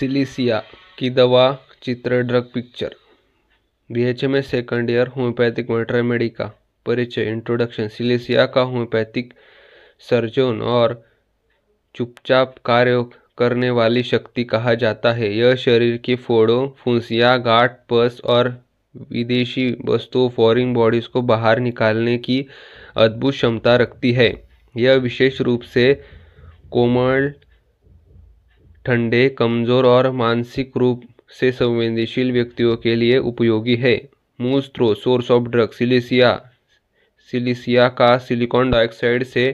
Cilicia की दवा चित्र drug picture. BHMS second year homeopathic veterinary का परिचय इंट्रोडक्शन। सिलिसिया का होम्योपैथिक सर्जन और चुपचाप कार्य करने वाली शक्ति कहा जाता है। यह शरीर की फोड़ों, फुंसियाँ, गांठ, पस और विदेशी वस्तुओं फॉरेन बॉडीज को बाहर निकालने की अद्भुत क्षमता रखती है। यह विशेष रूप से कोमल, ठंडे, कमजोर और मानसिक रूप से संवेदनशील व्यक्तियों के लिए उपयोगी है। मूल स्रोत सोर्स ऑफ ड्रग सिलिसिया का सिलिकॉन डाइऑक्साइड से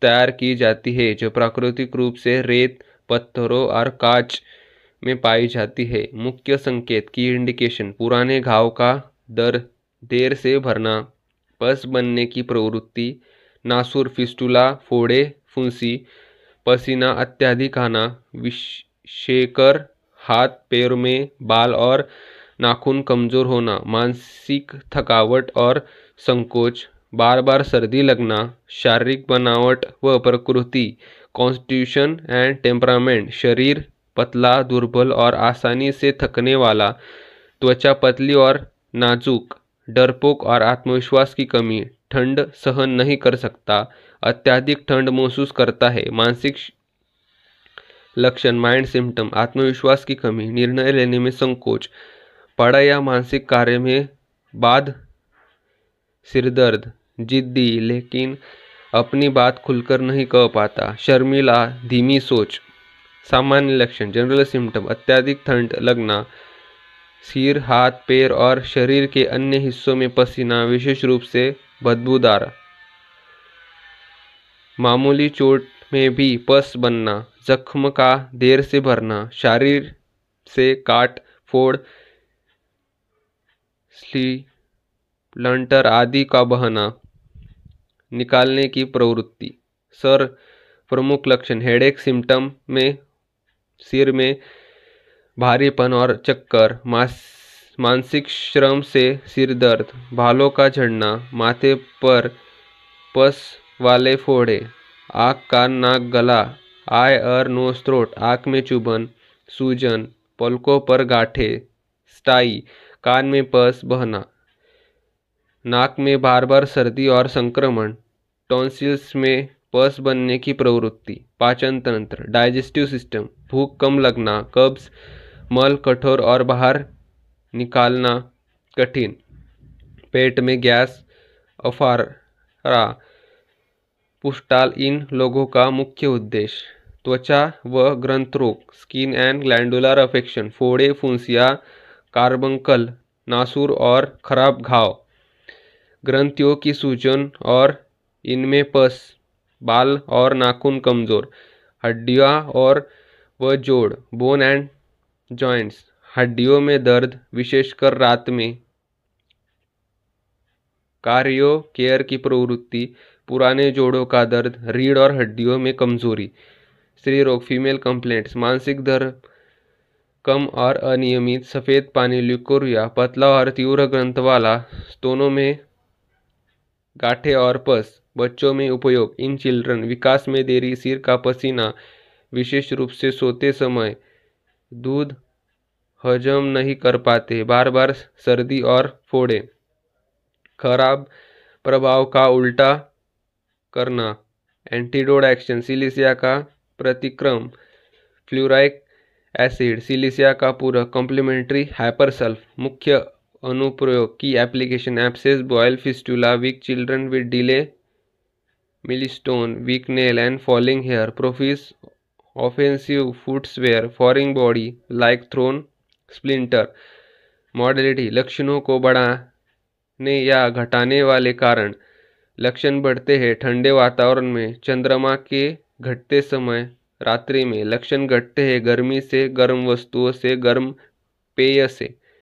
तैयार की जाती है, जो प्राकृतिक रूप से रेत, पत्थरों और कांच में पाई जाती है। मुख्य संकेत की इंडिकेशन: पुराने घाव का देर से भरना, पस बनने की प्रवृत्ति, नासूर, फिस्टुला, फोड़े, फुंसी, पसीना अत्यधिक आना, विशेषकर हाथ पैर में बाल और नाखून कमजोर होना, मानसिक थकावट और संकोच, बार बार सर्दी लगना, शारीरिक बनावट व प्रकृति, कॉन्स्टिट्यूशन एंड टेम्परामेंट, शरीर पतला, दुर्बल और आसानी से थकने वाला, त्वचा पतली और नाजुक, डरपोक और आत्मविश्वास की कमी, ठंड सहन नहीं कर सकता, अत्यधिक ठंड महसूस करता है। मानसिक लक्षण: माइंड सिम्टम, आत्मविश्वास की कमी, निर्णय लेने में संकोच, पढ़ाई या मानसिक कार्य में बाध, सिरदर्द, जिद्दी लेकिन अपनी बात खुलकर नहीं कह पाता, शर्मीला, धीमी सोच। सामान्य लक्षण: जनरल सिम्टम, अत्यधिक ठंड लगना, सिर, हाथ, पैर और शरीर के अन्य हिस्सों में पसीना, विशेष रूप से बदबूदार, मामूली चोट में भी पस बनना, जख्म का देर से भरना, शरीर से काट, फोड़, स्प्लिंटर आदि का बहना, निकालने की प्रवृत्ति। सर प्रमुख लक्षण: हेडेक सिम्टम में सिर में भारीपन और चक्कर, मानसिक श्रम से सिर दर्द, बालों का झड़ना, माथे पर पस वाले फोड़े, आँख, कान, नाक, गला, आई और नोज थ्रोट, आँख में चुभन, सूजन, पलकों पर गांठें, स्टाई, कान में पस बहना, नाक में बार बार सर्दी और संक्रमण, टॉन्सिल्स में पस बनने की प्रवृत्ति। पाचन तंत्र, डाइजेस्टिव सिस्टम, भूख कम लगना, कब्ज, मल कठोर और बाहर निकालना कठिन, पेट में गैस, अफारा, पुष्टाल। इन लोगों का मुख्य उद्देश्य: त्वचा व ग्रंथरोग, स्किन एंड ग्लैंडुलर अफेक्शन, फोड़े, फुंसियाँ, कार्बंकल, नासूर और खराब घाव, ग्रंथियों की सूजन और इनमें पस, बाल और नाखून कमजोर, हड्डियाँ और व जोड़, बोन एंड जॉइंट्स, हड्डियों में दर्द, विशेषकर रात में, कार्डियो केयर की प्रवृत्ति, पुराने जोड़ों का दर्द, रीढ़ और हड्डियों में कमजोरी। स्त्री रोग, फीमेल कंप्लेंट्स, मानसिक दर्द कम और अनियमित, सफ़ेद पानी, ल्यूकोरिया, पतला और तीव्र ग्रंथ वाला, स्तनों में गांठें और पस। बच्चों में उपयोग: इन चिल्ड्रन, विकास में देरी, सिर का पसीना, विशेष रूप से सोते समय, दूध हजम नहीं कर पाते, बार बार सर्दी और फोड़े, खराब प्रभाव का उल्टा करना। एंटीडोट एक्शन: सिलिसिया का प्रतिक्रम, फ्लूराइक एसिड, सिलिसिया का पूरक, कॉम्प्लीमेंट्री, हाइपरसल्फ। मुख्य अनुप्रयोग की application: abscess, boil, fistula, weak children with delay milestone, weak nail and falling hair, profuse offensive footwear, foreign body like thorn, splinter. Modality: लक्षणों को बढ़ाने या घटाने वाले कारण। लक्षण बढ़ते हैं ठंडे वातावरण में, चंद्रमा के घटते समय, रात्रि में। लक्षण घटते हैं गर्मी से, गर्म वस्तुओं से, गर्म पेय से।